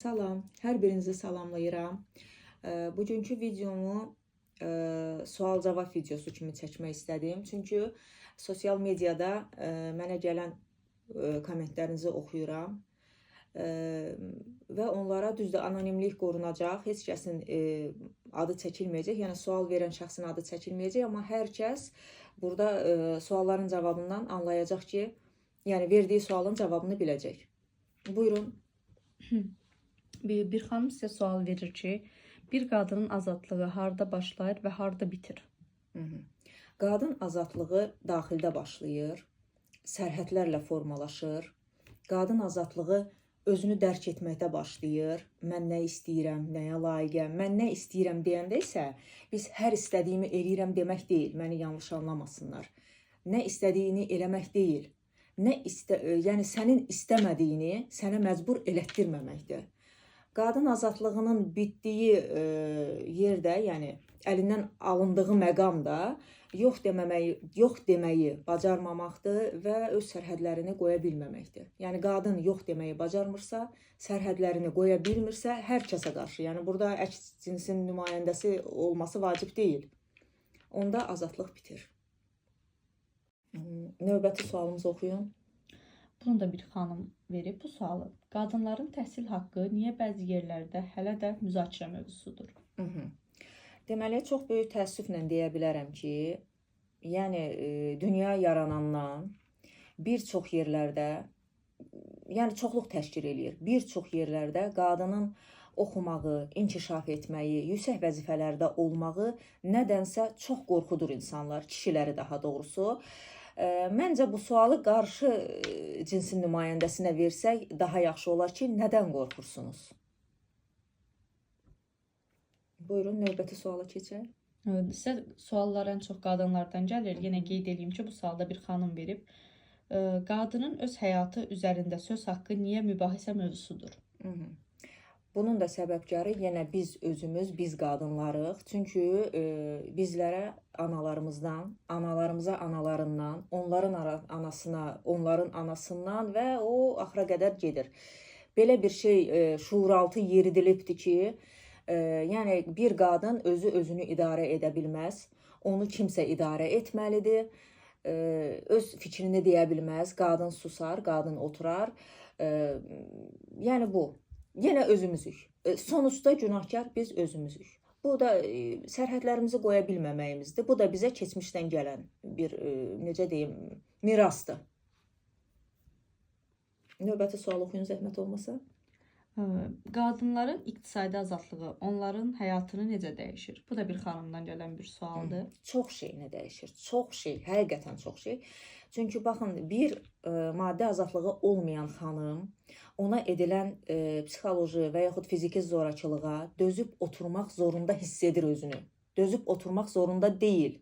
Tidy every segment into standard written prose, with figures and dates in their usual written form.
Salam, hər birinizi salamlayıram. Bugünkü videomu sual-cavab videosu kimi çəkmək istədim. Çünki sosial mediada mənə gələn kommentlərinizi oxuyuram və onlara düzdür anonimlik qorunacaq, heç kəsin adı çəkilməyəcək, yəni sual verən şəxsin adı çəkilməyəcək, amma hər kəs burada sualların cavabından anlayacaq ki, yəni verdiyi sualın cavabını biləcək. Buyurun. Bir xanım sizə sual verir ki, bir qadının azadlığı harda başlayır və harda bitir? Qadın azadlığı daxildə başlayır, sərhədlərlə formalaşır. Qadın azadlığı özünü dərk etməkdə başlayır. Mən nə istəyirəm, nəyə layiqəm, mən nə istəyirəm deyəndə isə biz hər istədiyimi eləyirəm demək deyil, məni yanlış anlamasınlar. Nə istədiyini eləmək deyil, yəni sənin istəmədiyini sənə məcbur elətdirməməkdir. Qadın azadlığının bitdiyi yerdə, yəni əlindən alındığı məqamda yox deməyi bacarmamaqdır və öz sərhədlərini qoya bilməməkdir. Yəni qadın yox deməyi bacarmırsa, sərhədlərini qoya bilmirsə, hər kəsə qarşı, yəni burada əks cinsin nümayəndəsi olması vacib deyil. Onda azadlıq bitir. Növbəti sualımızı oxuyun. Bunu da bir xanım verib bu sualı. Qadınların təhsil haqqı niyə bəzi yerlərdə hələ də müzakirə mövzusudur? Deməli, çox böyük təəssüflə deyə bilərəm ki, yəni dünya yaranandan bir çox yerlərdə, yəni çoxluq təşkil eləyir. Bir çox yerlərdə qadının oxumağı, inkişaf etməyi, yüksək vəzifələrdə olmağı nədənsə çox qorxudur insanlar, kişiləri daha doğrusu. Məncə bu sualı qarşı cinsin nümayəndəsinə versək daha yaxşı olar ki, nədən qorxursunuz? Buyurun, növbəti suala keçək. Sizə suallar ən çox qadınlardan gəlir. Yenə qeyd edeyim ki, bu sualda bir xanım verib. Qadının öz həyatı üzərində söz haqqı niyə mübahisə mövzusudur? Bunun da səbəbkarı yenə biz özümüz, biz qadınlarıq. Çünki bizlərə analarımızdan, analarımıza analarından, onların anasına, onların anasından və o axıra qədər gedir. Belə bir şey şuuraltı yeridilibdir ki, yəni bir qadın özünü idarə edə bilməz, onu kimsə idarə etməlidir, öz fikrini deyə bilməz, qadın susar, qadın oturar, yəni bu. Yenə özümüzük. Sonuçda günahkar biz özümüzük. Bu da sərhədlərimizi qoya bilməməyimizdir. Bu da bizə keçmişdən gələn bir, necə deyim, mirasdır. Növbəti sual oxuyun, zəhmət olmasa. Qadınların iqtisadi azadlığı onların həyatını necə dəyişir? Bu da bir xanımdan gələn bir sualdır. Çox şeyini dəyişir. Çox şey, həqiqətən çox şey. Çünki baxın, bir maddi azadlığı olmayan xanım ona edilən psixoloji və yaxud fiziki zorakılığa dözüb oturmaq zorunda hiss edir özünü. Dözüb oturmaq zorunda deyil.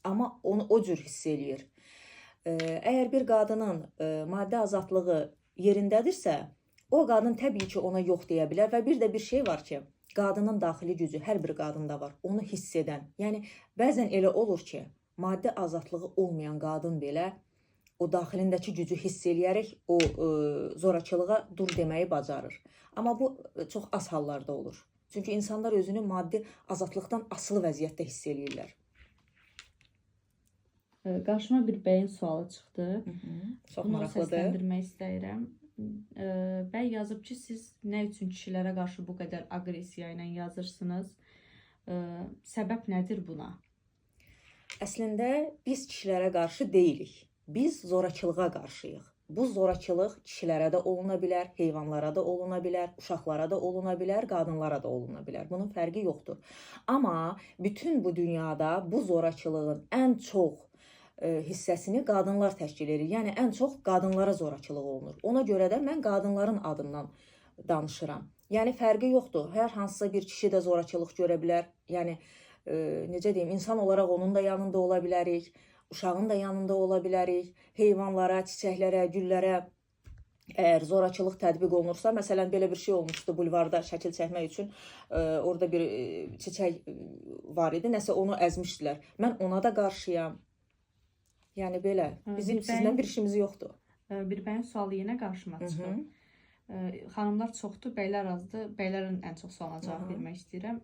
Amma onu o cür hiss eləyir. Əgər bir qadının maddi azadlığı yerindədirsə, o qadın təbii ki, ona yox deyə bilər və bir də bir şey var ki, qadının daxili gücü hər bir qadında var, onu hiss edən. Yəni, bəzən elə olur ki, maddi azadlığı olmayan qadın belə o daxilindəki gücü hiss eləyərək o zorakılığa dur deməyi bacarır. Amma bu çox az hallarda olur. Çünki insanlar özünü maddi azadlıqdan asılı vəziyyətdə hiss eləyirlər. Qarşıma bir bəyin sualı çıxdı. Çox Bunu maraqlıdır. səsləndirmək istəyirəm. Bəy yazıb ki, siz nə üçün kişilərə qarşı bu qədər aqressiya ilə yazırsınız? Səbəb nədir buna? Əslində biz kişilərə qarşı deyilik. Biz zorakılığa qarşıyıq. Bu zorakılıq kişilərə də oluna bilər, heyvanlara da oluna bilər, uşaqlara da oluna bilər, qadınlara da oluna bilər. Bunun fərqi yoxdur. Amma bütün bu dünyada bu zorakılığın ən çox hissəsini qadınlar təşkil edir. Yəni ən çox qadınlara zorakılıq olunur. Ona görə də mən qadınların adından danışıram. Yəni fərqi yoxdur. Hər hansısa bir kişi də zorakılıq görə bilər. Yəni necə deyim, insan olaraq onun da yanında ola bilərik, uşağın da yanında ola bilərik. Heyvanlara, çiçəklərə, güllərə əgər zorakılıq tətbiq olunursa, məsələn belə bir şey olmuşdu bulvarda şəkil çəkmək üçün, orada bir çiçək var idi, nəsə onu əzmişdilər. Mən ona da qarşıyam. Yəni belə, bizim sizlə bir işimiz yoxdur. Bir bəyin sualı yenə qarşıma çıxır. Xanımlar çoxdur, bəylər azdır. Bəylərin ən çox sualına cavab Aha. vermək istəyirəm.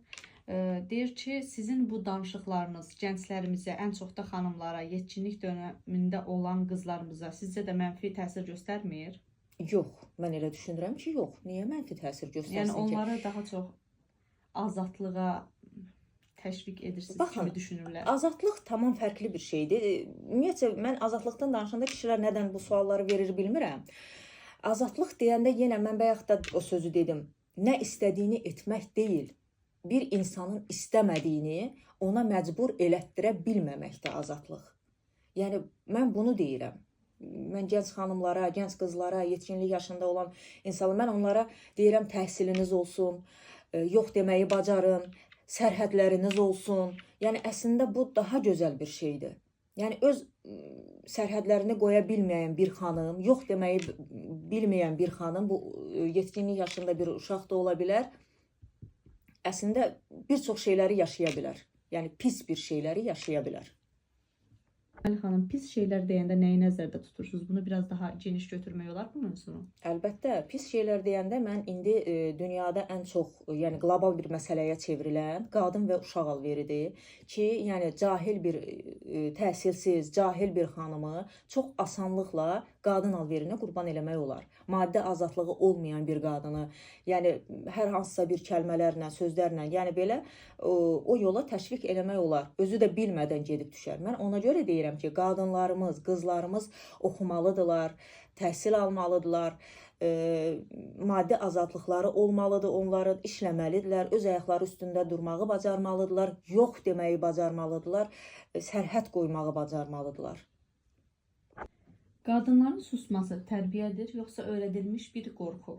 Deyir ki, sizin bu danışıqlarınız gənclərimizə, ən çox da xanımlara, yetkinlik dövründə olan qızlarımıza sizcə də mənfi təsir göstərmir? Yox, mən elə düşünürəm ki, yox. Niyə mənfi təsir göstərsin Yəni ki? onları daha çox azadlığa təşviq edirsiniz Baxın, kimi düşünürlər. Azadlıq tamam fərqli bir şeydir. Ümumiyyətcə mən azadlıqdan danışanda kişilər nədən bu sualları verir bilmirəm. Azadlıq deyəndə yenə mən bayaq da o sözü dedim. Nə istədiyini etmək deyil. Bir insanın istəmədiyini ona məcbur elətdirə bilməməkdir azadlıq. Yəni mən bunu deyirəm. Mən gənc xanımlara, gənc qızlara, yetkinlik yaşında olan insanlara, mən onlara deyirəm təhsiliniz olsun, yox deməyi bacarın, sərhədləriniz olsun. Yəni əslində bu daha gözəl bir şeydir. Yəni öz sərhədlərini qoya bilməyən bir xanım, yox deməyi bilməyən bir xanım, bu yetkinlik yaşında bir uşaq da ola bilər. Əslində bir çox şeyləri yaşaya bilər. Yəni pis bir şeyləri yaşaya bilər. Əli xanım, pis şeylər deyəndə nəyi nəzərdə tutursunuz? Bunu biraz daha geniş götürmək olar bu mövzunu? Əlbəttə, pis şeylər deyəndə mən indi dünyada ən çox, yəni qlobal bir məsələyə çevrilən qadın və uşaq alveridir ki, yəni cahil bir, təhsilsiz, cahil bir xanımı çox asanlıqla qadın alverinə qurban eləmək olar. Maddi azadlığı olmayan bir qadını, yəni hər hansısa bir kəlmələrlə, sözlərlə, yəni belə o yola təşviq eləmək olar. Özü də bilmədən gedib düşər. Mən ona görə deyirəm ki, qadınlarımız, qızlarımız oxumalıdırlar, təhsil almalıdırlar, maddi azadlıqları olmalıdır, onların işləməlidirlər, öz ayaqları üstündə durmağı bacarmalıdırlar, yox deməyi bacarmalıdırlar, sərhəd qoymağı bacarmalıdırlar. Qadınların susması tərbiyədir, yoxsa öyrədilmiş bir qorxu?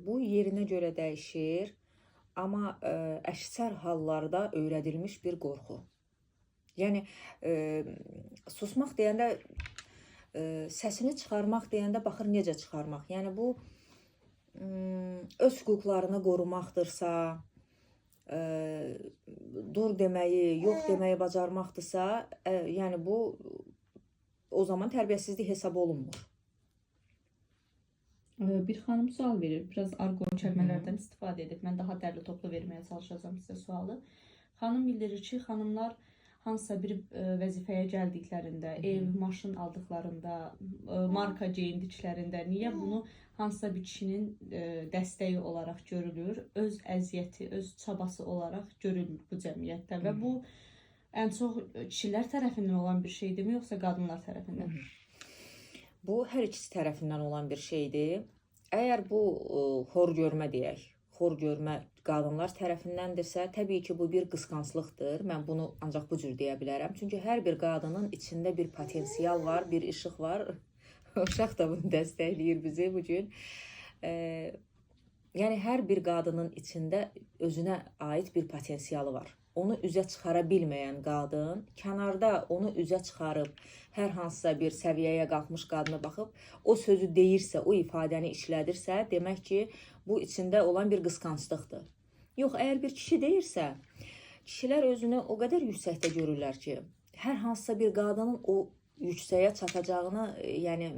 Bu yerinə görə dəyişir, amma əksər hallarda öyrədilmiş bir qorxu. Yəni susmaq deyəndə, səsini çıxarmaq deyəndə baxır necə çıxarmaq. Yəni bu öz hüquqlarını qorumaqdırsa, dur deməyi, yox deməyi bacarmaqdırsa, yəni bu o zaman tərbiyəsizlik hesab olunmur. Bir xanım sual verir. Biraz argo kəlmələrdən istifadə edib. Mən daha dərli toplu verməyə çalışacağım sizə sualı. Xanım bildirir ki, xanımlar hansısa bir vəzifəyə gəldiklərində, ev, maşın aldıqlarında, marka geyindiklərində niyə bunu hansısa bir kişinin dəstəyi olaraq görülür, öz əziyyəti, öz çabası olaraq görülür bu cəmiyyətdə və bu ən çox kişilər tərəfindən olan bir şeydirmi, yoxsa qadınlar tərəfindən? Bu hər ikisi tərəfindən olan bir şeydir. Əgər bu xor görmə deyək, xor görmə qadınlar tərəfindəndirsə, təbii ki, bu bir qısqanclıqdır. Mən bunu ancaq bu cür deyə bilərəm. Çünki hər bir qadının içində bir potensial var, bir işıq var. Uşaq da bunu dəstəkləyir bizi bu gün. Yəni hər bir qadının içində özünə aid bir potensialı var. Onu üzə çıxara bilməyən qadın, kənarda onu üzə çıxarıb, hər hansısa bir səviyyəyə qalxmış qadına baxıb, o sözü deyirsə, o ifadəni işlədirsə, demək ki, bu içində olan bir qısqanclıqdır. Yox, əgər bir kişi deyirsə, kişilər özünü o qədər yüksəkdə görürlər ki, hər hansısa bir qadının o yüksəyə çatacağını, yəni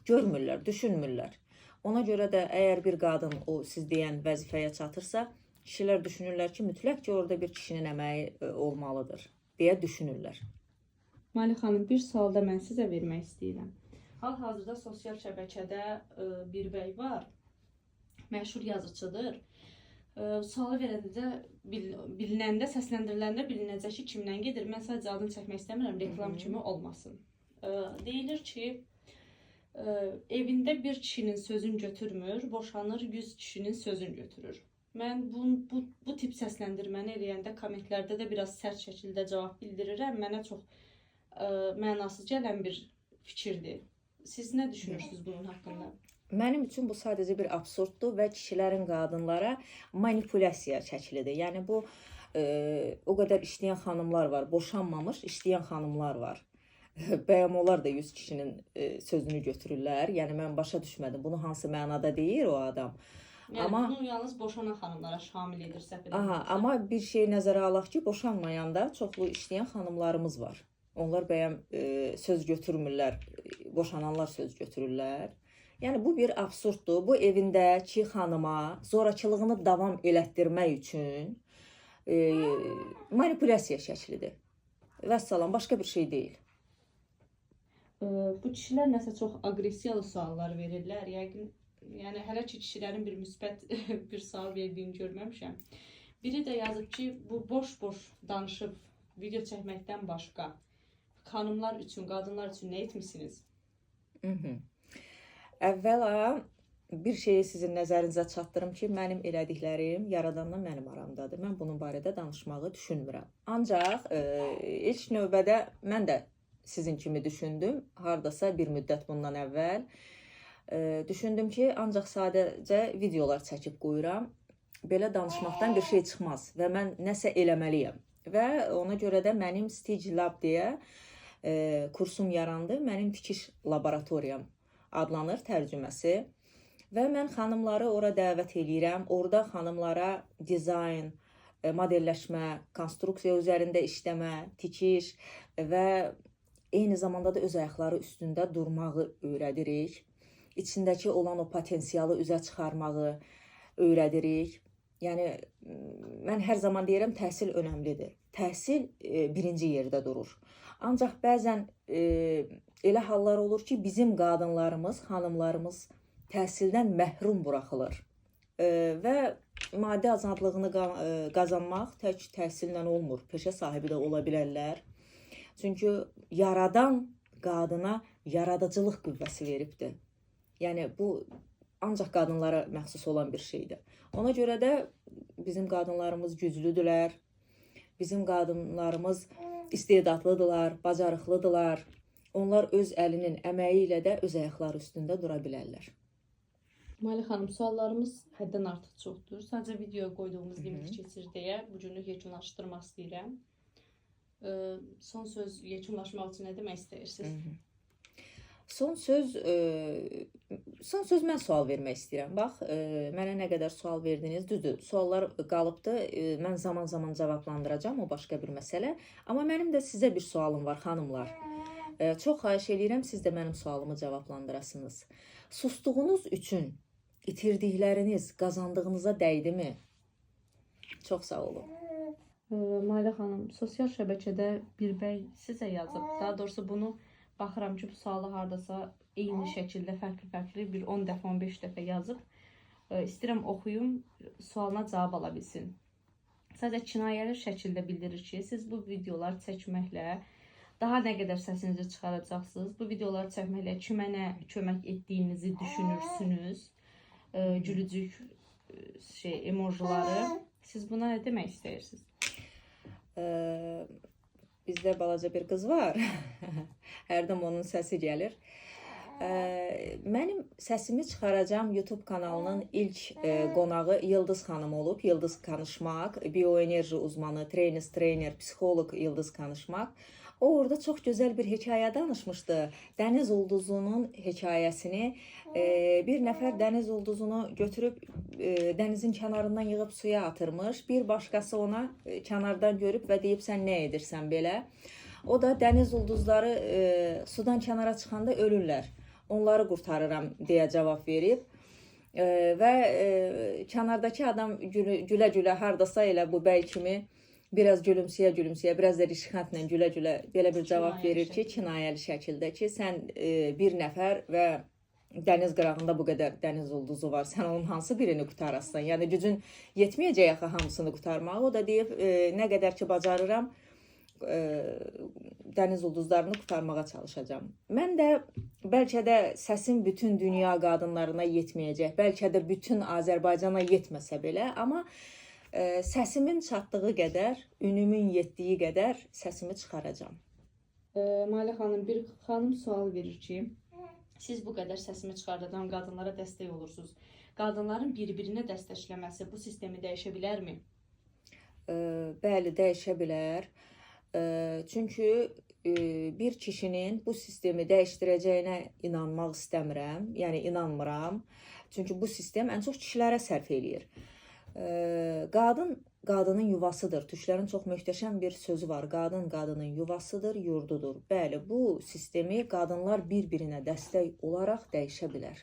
görmürlər, düşünmürlər. Ona görə də əgər bir qadın o siz deyən vəzifəyə çatırsa, kişilər düşünürlər ki, mütləq ki, orada bir kişinin əməyi olmalıdır deyə düşünürlər. Mali xanım, bir sual da mən sizə vermək istəyirəm. Hal-hazırda sosial şəbəkədə bir bəy var, məşhur yazıçıdır. Sualı verəndə, bilinəndə, səsləndiriləndə bilinəcək ki, kimdən gedir. Mən sadəcə adını çəkmək istəmirəm, reklam kimi olmasın. Deyilir ki, evində bir kişinin sözünü götürmür, boşanır 100 kişinin sözünü götürür. Mən bu tip səsləndirməni eləyəndə kommentlərdə də biraz sərt şəkildə cavab bildirirəm. Mənə çox mənasız gələn bir fikirdir. Siz nə düşünürsünüz bunun haqqında? Mənim üçün bu sadəcə bir absurddur və kişilərin qadınlara manipulyasiya şəklidir. Yəni bu o qədər işləyən xanımlar var, boşanmamış işləyən xanımlar var. Bəyəm onlar da 100 kişinin sözünü götürürlər. Yəni mən başa düşmədim. Bunu hansı mənada deyir o adam? Yəni bunu yalnız boşanan xanımlara şamil edir səhv edirəm. Amma bir şey nəzərə alaq ki, boşanmayanda çoxlu işləyən xanımlarımız var. Onlar bəyəm söz götürmürlər, boşananlar söz götürürlər. Yəni bu bir absurddur. Bu evindəki xanıma zorakılığını davam elətdirmək üçün manipulyasiya şəklidir. Vəssalam, başqa bir şey deyil. Bu kişilər nəsə çox aqressiyalı suallar verirlər. Yəni hələ ki kişilərin bir müsbət bir sual verdiyini görməmişəm. Biri də yazıb ki, bu boş-boş danışıb video çəkməkdən başqa xanımlar üçün, qadınlar üçün nə etmisiniz? Əvvəla bir şeyi sizin nəzərinizə çatdırım ki, mənim elədiklərim yaradandan mənim aramdadır. Mən bunun barədə danışmağı düşünmürəm. Ancaq ilk növbədə mən də sizin kimi düşündüm. Hardasa bir müddət bundan əvvəl. Düşündüm ki, ancaq sadəcə videolar çəkib qoyuram. Belə danışmaqdan bir şey çıxmaz və mən nəsə eləməliyəm. Və ona görə də mənim Stitch Lab deyə kursum yarandı. Mənim tikiş laboratoriyam adlanır tərcüməsi. Və mən xanımları ora dəvət edirəm. Orada xanımlara dizayn, modelləşmə, konstruksiya üzərində işləmə, tikiş və eyni zamanda da öz ayaqları üstündə durmağı öyrədirik. İçindəki olan o potensialı üzə çıxarmağı öyrədirik. Yəni, mən hər zaman deyirəm, təhsil önəmlidir. Təhsil birinci yerdə durur. Ancaq bəzən elə hallar olur ki, bizim qadınlarımız, xanımlarımız təhsildən məhrum buraxılır. Və maddi azadlığını qazanmaq tək təhsillə olmur. Peşə sahibi də ola bilərlər. Çünki yaradan qadına yaradıcılıq qüvvəsi veribdir. Yəni, bu ancaq qadınlara məxsus olan bir şeydir. Ona görə də bizim qadınlarımız güclüdülər, bizim qadınlarımız istedadlıdırlar, bacarıqlıdırlar. Onlar öz əlinin əməyi ilə də öz ayaqları üstündə dura bilərlər. Mali xanım, suallarımız həddən artıq çoxdur. Sadəcə videoya qoyduğumuz limit keçir deyə bu günlük yekunlaşdırmaq istəyirəm. Son söz yekunlaşmaq üçün nə demək istəyirsiniz? Son söz mən sual vermək istəyirəm. Bax, mənə nə qədər sual verdiniz, düzdür, suallar qalıbdır. Mən zaman-zaman cavablandıracağam, o başqa bir məsələ. Amma mənim də sizə bir sualım var, xanımlar. Çox xahiş edirəm, siz də mənim sualımı cavablandırasınız. Sustuğunuz üçün itirdikləriniz qazandığınıza dəydimi? Çox sağ olun. Mali xanım, sosial şəbəkədə bir bəy sizə yazıb. Daha doğrusu bunu baxıram ki, bu sualı hardasa eyni şəkildə fərqli-fərqli bir 10 dəfə, 15 dəfə yazıb. İstəyirəm oxuyum, sualına cavab ala bilsin. Sadəcə kinayəli şəkildə bildirir ki, siz bu videolar çəkməklə daha nə qədər səsinizi çıxaracaqsınız. Bu videoları çəkməklə kimə nə kömək etdiyinizi düşünürsünüz. Gülücük emojiları. Siz buna nə demək istəyirsiniz? Bizdə balaca bir qız var. Hərdən onun səsi gəlir. Mənim səsimi çıxaracağım YouTube kanalının ilk qonağı Yıldız xanım olub. Yıldız Kanışmaq, bioenerji uzmanı, trener, psixoloq Yıldız Kanışmaq. O orada çox gözəl bir hekayə danışmışdı. Dəniz ulduzunun hekayəsini. Bir nəfər dəniz ulduzunu götürüb dənizin kənarından yığıb suya atırmış. Bir başqası ona kənardan görüb və deyib, sən nə edirsən belə? O da dəniz ulduzları sudan kənara çıxanda ölürlər. Onları qurtarıram deyə cavab verib. Və kənardakı adam gülə-gülə hardasa elə bu bəy kimi biraz gülümsəyə-gülümsəyə, biraz da rişxəndlə gülə-gülə belə bir cavab verir ki, kinayəli şəkildə ki, sən bir nəfər və dəniz qırağında bu qədər dəniz ulduzu var, sən onun hansı birini qutarasan? Yəni, gücün yetməyəcək axı hamısını qurtarmağa. O da deyib, nə qədər ki bacarıram, dəniz ulduzlarını qurtarmağa çalışacağım. Mən də bəlkə də səsim bütün dünya qadınlarına yetməyəcək, bəlkə də bütün Azərbaycana yetməsə belə, amma səsimin çatdığı qədər, ünümün yetdiyi qədər səsimi çıxaracağım. Mali xanım, bir xanım sual verir ki, siz bu qədər səsimi çıxardan qadınlara dəstək olursunuz. Qadınların bir-birinə dəstəkləməsi bu sistemi dəyişə bilərmi? Bəli, dəyişə bilər. Çünki bir kişinin bu sistemi dəyişdirəcəyinə inanmaq istəmirəm, yəni inanmıram. Çünki bu sistem ən çox kişilərə sərf eləyir. Qadın qadının yuvasıdır. Türklərin çox möhtəşəm bir sözü var. Qadın qadının yuvasıdır, yurdudur. Bəli, bu sistemi qadınlar bir-birinə dəstək olaraq dəyişə bilər.